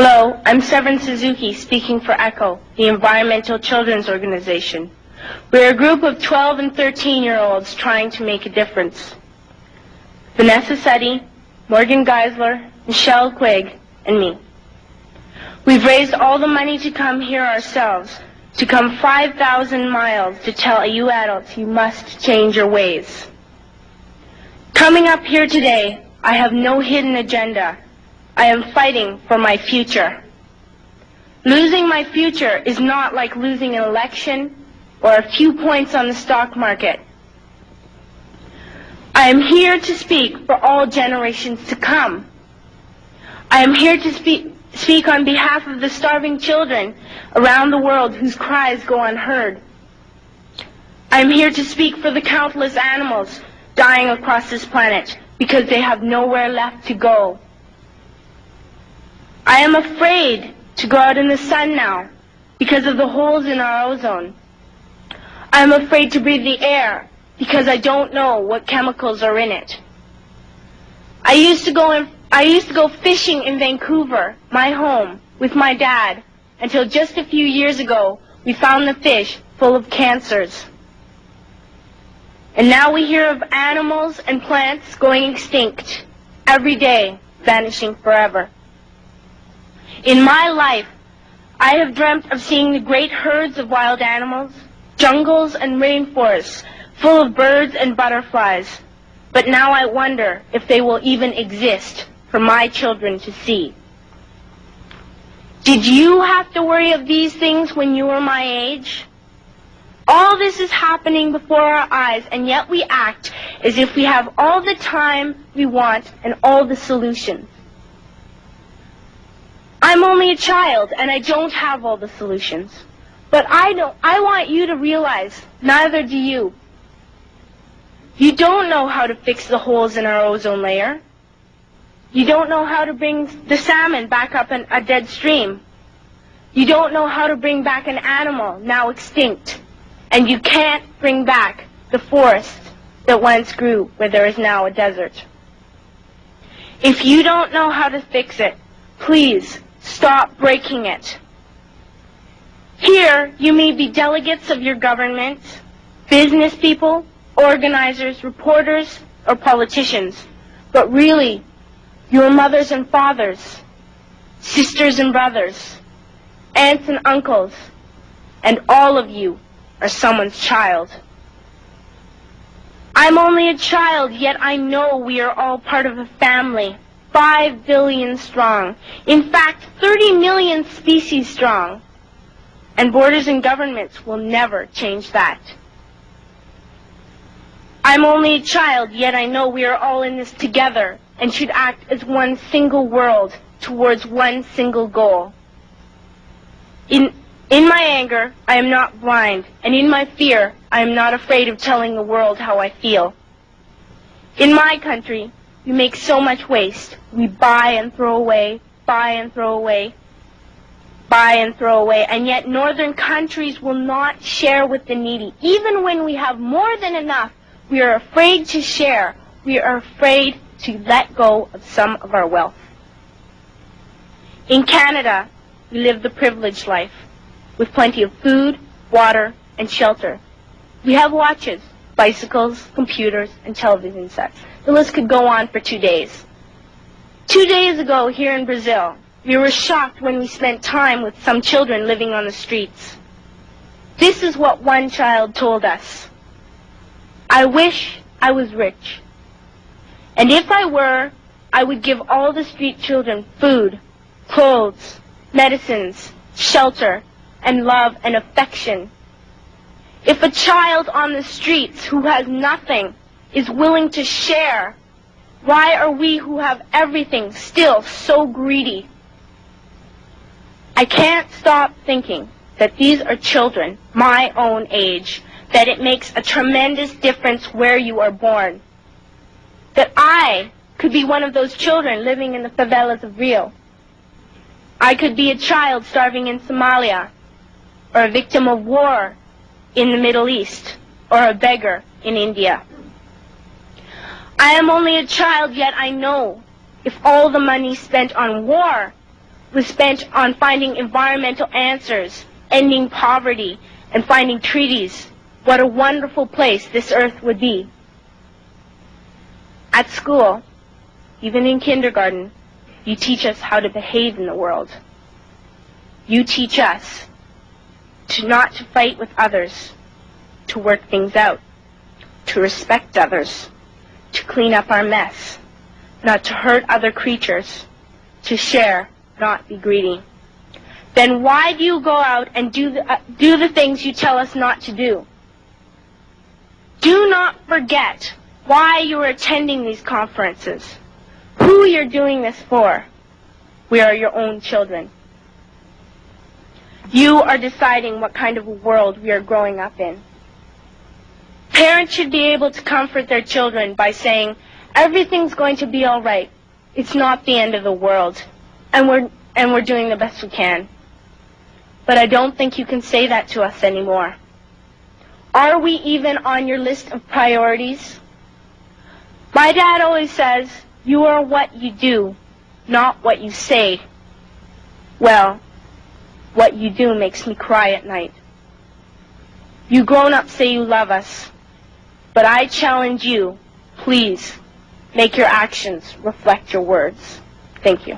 Hello, I'm Severin Suzuki speaking for ECHO, the Environmental Children's Organization. We're a group of 12 and 13-year-olds trying to make a difference. Vanessa Setti, Morgan Geisler, Michelle Quigg, and me. We've raised all the money to come here ourselves, to come 5,000 miles to tell you adults you must change your ways. Coming up here today, I have no hidden agenda. I am fighting for my future. Losing my future is not like losing an election or a few points on the stock market. I am here to speak for all generations to come. I am here to speak on behalf of the starving children around the world whose cries go unheard. I am here to speak for the countless animals dying across this planet because they have nowhere left to go. I am afraid to go out in the sun now because of the holes in our ozone. I am afraid to breathe the air because I don't know what chemicals are in it. I used to go fishing in Vancouver, my home, with my dad, until just a few years ago we found the fish full of cancers. And now we hear of animals and plants going extinct every day, vanishing forever. In my life, I have dreamt of seeing the great herds of wild animals, jungles and rainforests full of birds and butterflies. But now I wonder if they will even exist for my children to see. Did you have to worry of these things when you were my age? All this is happening before our eyes, and yet we act as if we have all the time we want and all the solutions. I'm only a child, and I don't have all the solutions. But I want you to realize, neither do you. You don't know how to fix the holes in our ozone layer. You don't know how to bring the salmon back up in a dead stream. You don't know how to bring back an animal now extinct. And you can't bring back the forest that once grew where there is now a desert. If you don't know how to fix it, please stop breaking it. Here, you may be delegates of your government, business people, organizers, reporters, or politicians, but really, your mothers and fathers, sisters and brothers, aunts and uncles, and all of you are someone's child. I'm only a child, yet I know we are all part of a family. 5 billion strong. In fact, 30 million species strong. And borders and governments will never change that. I'm only a child, yet I know we are all in this together and should act as one single world towards one single goal. In my anger, I am not blind, and in my fear, I am not afraid of telling the world how I feel. In my country, we make so much waste. We buy and throw away, buy and throw away, buy and throw away, and yet northern countries will not share with the needy. Even when we have more than enough, we are afraid to share. We are afraid to let go of some of our wealth. In Canada, we live the privileged life, with plenty of food, water, and shelter. We have watches, bicycles, computers, and television sets. The list could go on for 2 days. 2 days ago, here in Brazil, we were shocked when we spent time with some children living on the streets. This is what one child told us. I wish I was rich. And if I were, I would give all the street children food, clothes, medicines, shelter, and love and affection. If a child on the streets who has nothing is willing to share, why are we who have everything still so greedy? I can't stop thinking that these are children my own age, that it makes a tremendous difference where you are born. That I could be one of those children living in the favelas of Rio. I could be a child starving in Somalia, or a victim of war in the Middle East, or a beggar in India. I am only a child, yet I know if all the money spent on war was spent on finding environmental answers, ending poverty, and finding treaties, what a wonderful place this earth would be. At school, even in kindergarten, you teach us how to behave in the world. You teach us not to fight with others, to work things out, to respect others, to clean up our mess, not to hurt other creatures, to share, not be greedy. Then why do you go out and do the things you tell us not to do? Do not forget why you are attending these conferences, who you're doing this for. We are your own children. You are deciding what kind of a world we are growing up in. Parents should be able to comfort their children by saying, everything's going to be all right. It's not the end of the world, and we're doing the best we can. But I don't think you can say that to us anymore. Are we even on your list of priorities? My dad always says, you are what you do, not what you say. Well, what you do makes me cry at night. You grown-ups say you love us, but I challenge you, please, make your actions reflect your words. Thank you.